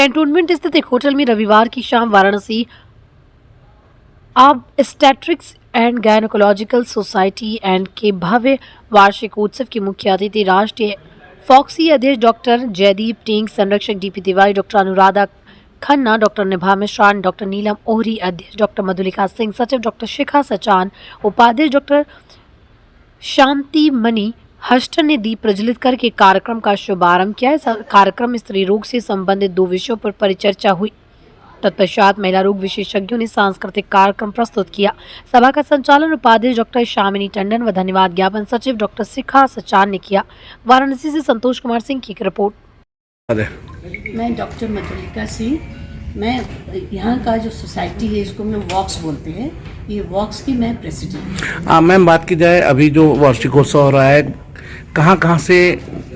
Cantonment स्थित एक hotel में रविवार की शाम Varanasi obstetrics and gynaecological society and के भव्य वार्षिक उत्सव के मुख्य अतिथि राष्ट्रीय फॉक्सी अध्यक्ष डॉक्टर जयदीप टिंग, संरक्षक DP Tiwari, doctor Anuradha Khanna, doctor निभा मिश्रा, डॉक्टर नीलम ओहरी, अध्यक्ष डॉक्टर मधुलिका सिंह, सचिव डॉक्टर शिखा सचान, उपाध्यक्ष डॉक्टर शांति मणि हस्टन ने दीप प्रज्वलित करके कार्यक्रम का शुभारंभ किया। इस कार्यक्रम में स्त्री रोग से संबंधित 2 विषयों पर परिचर्चा हुई। तत्पश्चात महिला रोग विशेषज्ञों ने सांस्कृतिक कार्यक्रम प्रस्तुत किया। सभा का संचालन उपाध्यक्ष डॉक्टर शामिनी टंडन व धन्यवाद ज्ञापन सचिव डॉक्टर शिखा सचान ने किया। वाराणसी से संतोष कुमार सिंह की एक रिपोर्ट। मैं डॉक्टर मधुलिका सिंह, मैं यहाँ का जो सोसाइटी है इसको मैं वॉक्स बोलते हैं, ये वॉक्स की मैं प्रेसिडेंट। मैम, बात की जाए अभी जो वार्षिकोत्सव हो रहा है, कहाँ से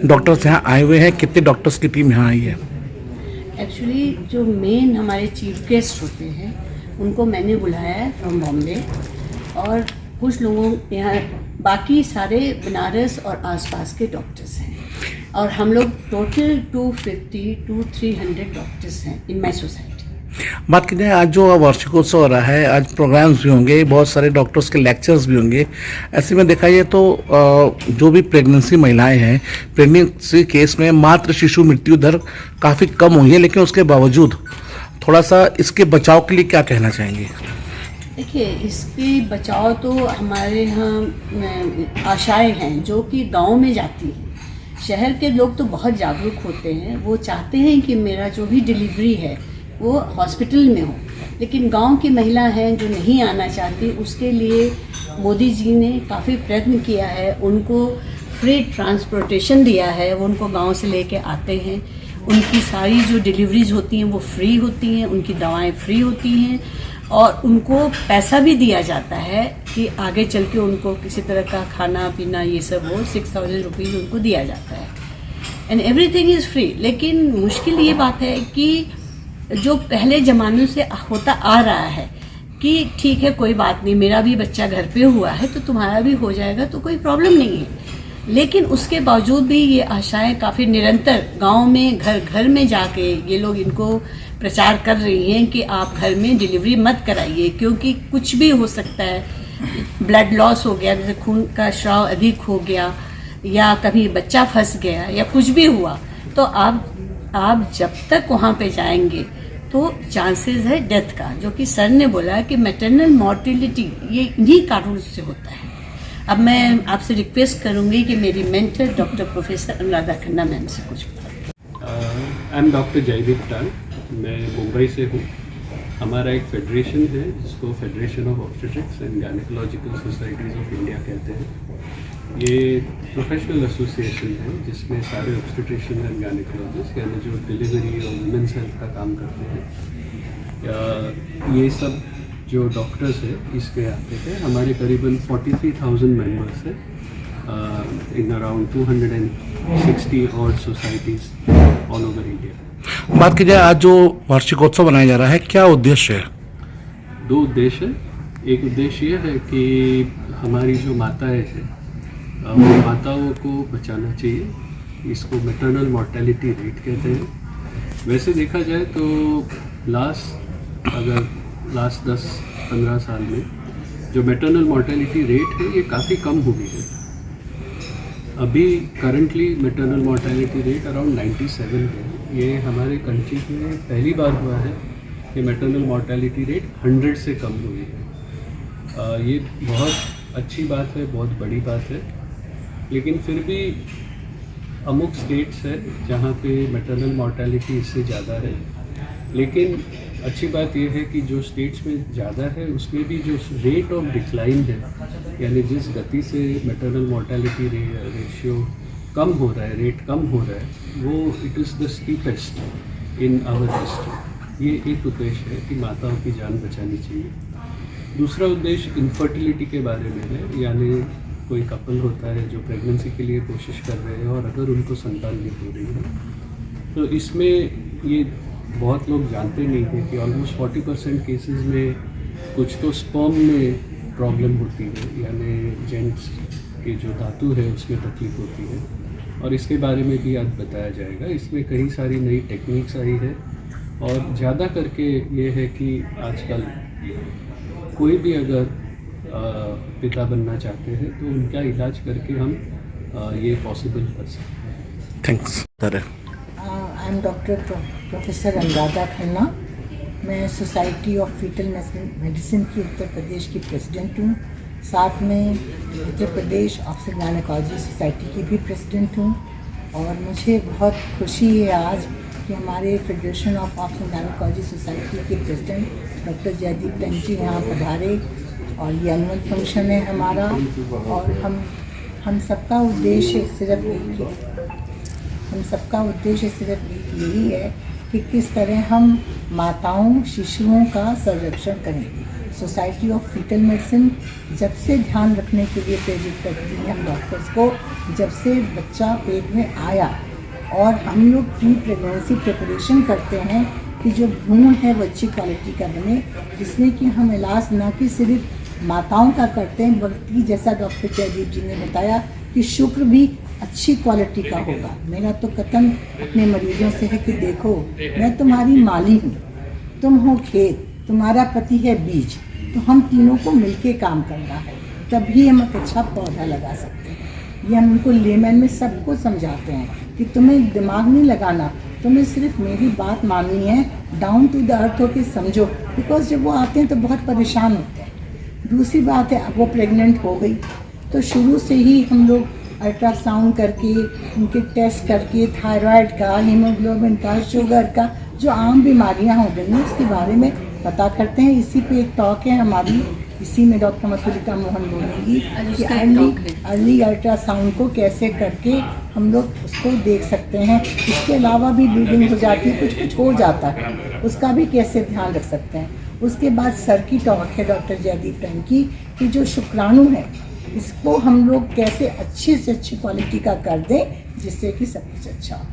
डॉक्टर्स यहाँ आए हुए हैं, कितने डॉक्टर्स की टीम यहाँ आई है? एक्चुअली जो मेन हमारे चीफ गेस्ट होते हैं उनको मैंने बुलाया है फ्रॉम बॉम्बे, और कुछ लोगों यहाँ, बाकी सारे बनारस और आसपास के डॉक्टर्स हैं, और हम लोग टोटल 250 to 300 डॉक्टर्स हैं इन माई सोसाइटी। बात की जाए आज जो वार्षिकोत्सव हो रहा है, आज प्रोग्राम्स भी होंगे, बहुत सारे डॉक्टर्स के लेक्चर्स भी होंगे। ऐसे में देखा जाए तो जो भी प्रेगनेंसी महिलाएं हैं, प्रेगनेंसी केस में मातृ शिशु मृत्यु दर काफ़ी कम हुई है, लेकिन उसके बावजूद थोड़ा सा इसके बचाव के लिए क्या कहना चाहेंगे? देखिए, इसके बचाव तो हमारे यहाँ आशाएं हैं जो कि गांव में जाती हैं। शहर के लोग तो बहुत जागरूक होते हैं, वो चाहते हैं कि मेरा जो भी डिलीवरी है वो हॉस्पिटल में हो, लेकिन गांव की महिला हैं जो नहीं आना चाहती, उसके लिए मोदी जी ने काफ़ी प्रयत्न किया है, उनको फ्री ट्रांसपोर्टेशन दिया है, वो उनको गांव से लेके आते हैं, उनकी सारी जो डिलीवरीज होती हैं वो फ्री होती हैं, उनकी दवाएं फ्री होती हैं, और उनको पैसा भी दिया जाता है कि आगे चल के उनको किसी तरह का खाना पीना ये सब हो, 6000 रुपीज़ उनको दिया जाता है, एंड एवरीथिंग इज़ फ्री। लेकिन मुश्किल ये बात है कि जो पहले ज़मानों से होता आ रहा है कि ठीक है, कोई बात नहीं, मेरा भी बच्चा घर पे हुआ है तो तुम्हारा भी हो जाएगा, तो कोई प्रॉब्लम नहीं है, लेकिन उसके बावजूद भी ये आशाएं काफ़ी निरंतर गांव में घर घर में जाके ये लोग इनको प्रचार कर रही हैं कि आप घर में डिलीवरी मत कराइए, क्योंकि कुछ भी हो सकता है, ब्लड लॉस हो गया, जैसे खून का स्राव अधिक हो गया, या कभी बच्चा फंस गया, या कुछ भी हुआ, तो आप जब तक वहाँ पे जाएंगे तो चांसेस है डेथ का, जो कि सर ने बोला कि मैटरनल मॉर्टिलिटी ये इन्हीं कारणों से होता है। अब मैं आपसे रिक्वेस्ट करूंगी कि मेरी mentor doctor professor Anuradha Khanna ma'am से कुछ आई एम डॉक्टर जयदीप टांग, मैं मुंबई से हूँ। हमारा एक फेडरेशन है जिसको federation of obstetrics and gynaecological societies of India कहते हैं। ये प्रोफेशनल एसोसिएशन है जिसमें सारे ऑब्स्टेट्रिशियन एंड गायनेकोलॉजिस्ट, यानी जो डिलीवरी और वुमेन्स हेल्थ का काम करते हैं, ये सब जो डॉक्टर्स है इसमें आते थे। हमारे करीबन 43,000 मेंबर्स है इन अराउंड 260 और सोसाइटीज़ ऑल ओवर इंडिया। बात की जाए आज जो वार्षिकोत्सव मनाया जा रहा है, क्या उद्देश्य है? 2 उद्देश्य है। एक उद्देश्य ये है कि हमारी जो माताएं हैं वो माताओं को बचाना चाहिए, इसको मैटरनल मॉर्टेलिटी रेट कहते हैं। वैसे देखा जाए तो लास्ट 10-15 साल में जो मैटरनल मॉर्टेलिटी रेट है ये काफ़ी कम हो गई है। अभी currently maternal mortality rate around 97 है। ये हमारे कंट्री में पहली बार हुआ है कि मैटरनल मॉर्टेलिटी रेट 100 से कम हुई है। ये बहुत अच्छी बात है, बहुत बड़ी बात है, लेकिन फिर भी अमुक स्टेट्स है जहाँ पे मैटरनल मॉर्टेलिटी इससे ज़्यादा है। लेकिन अच्छी बात यह है कि जो स्टेट्स में ज़्यादा है उसमें भी जो रेट ऑफ डिक्लाइन है, यानी जिस गति से मैटरनल मॉर्टेलिटी रेशियो कम हो रहा है, रेट कम हो रहा है, वो it is the steepest in our history. ये एक उद्देश्य है कि माताओं की जान बचानी चाहिए। दूसरा उद्देश्य इनफर्टिलिटी के बारे में है, यानी कोई कपल होता है जो प्रेगनेंसी के लिए कोशिश कर रहे हैं और अगर उनको संतान नहीं हो रही है तो इसमें ये बहुत लोग जानते नहीं हैं कि ऑलमोस्ट 40% केसेस में कुछ तो स्पर्म में प्रॉब्लम होती है, यानी जेंट्स के जो धातु है उसमें तकलीफ होती है, और इसके बारे में भी आज बताया जाएगा। इसमें कई सारी नई टेक्निक्स आई है और ज़्यादा करके ये है कि आजकल कोई भी अगर पिता बनना चाहते हैं तो उनका इलाज करके हम ये पॉसिबल कर सकते हैं। Thanks sir. I am doctor professor Anuradha Khanna. मैं सोसाइटी ऑफ फीटल मेडिसिन की उत्तर प्रदेश की प्रेसिडेंट हूँ। साथ में Uttar Pradesh oxygen gynaecology society की भी प्रेसिडेंट हूँ। और मुझे बहुत खुशी है आज कि हमारे federation of oxygen gynaecology society के प्रेसिडेंट डॉक्टर जयदीप टेंग जी यहाँ पधारे और ये एनुअल फंक्शन है हमारा। और हम सबका उद्देश्य सिर्फ यही है कि किस तरह हम माताओं शिशुओं का संरक्षण करें। सोसाइटी ऑफ फीटल मेडिसिन जब से ध्यान रखने के लिए प्रेरित करती है हम डॉक्टर्स को, जब से बच्चा पेट में आया और हम लोग प्री प्रेगनेंसी प्रिपरेशन करते हैं कि जो भ्रूण है वो अच्छी क्वालिटी का बने, जिसमें कि हम इलाज ना कि सिर्फ माताओं का करते हैं बल्कि जैसा डॉक्टर जयदीप जी ने बताया कि शुक्र भी अच्छी क्वालिटी का होगा। मेरा तो कथन अपने मरीजों से है कि देखो मैं तुम्हारी माली हूँ, तुम हो खेत, तुम्हारा पति है बीज, तो हम तीनों को मिलके काम करना है, तभी हम एक अच्छा पौधा लगा सकते हैं। ये हम उनको लेमन में सबको समझाते हैं कि तुम्हें दिमाग नहीं लगाना, तुम्हें सिर्फ मेरी बात माननी है, डाउन टू द अर्थ होके समझो। बिकॉज जब वो आते हैं तो बहुत परेशान होते हैं। दूसरी बात है, अब वो प्रेग्नेंट हो गई तो शुरू से ही हम लोग अल्ट्रासाउंड करके उनके टेस्ट करके थायराइड का, हीमोग्लोबिन का, शुगर का, जो आम बीमारियां हो गई हैं उसके बारे में पता करते हैं। इसी पे एक टॉक है हमारी, इसी में डॉक्टर मथुलिका मोहन बोलेंगी कि अर्ली अल्ट्रासाउंड को कैसे करके हम लोग उसको देख सकते हैं। इसके अलावा भी ब्लीडिंग हो जाती है, कुछ हो जाता है, उसका भी कैसे ध्यान रख सकते हैं। उसके बाद सर की टॉक है डॉक्टर जयदीप टेंग की कि जो शुक्राणु है इसको हम लोग कैसे अच्छी से अच्छी क्वालिटी का कर दें जिससे कि सब कुछ अच्छा हो।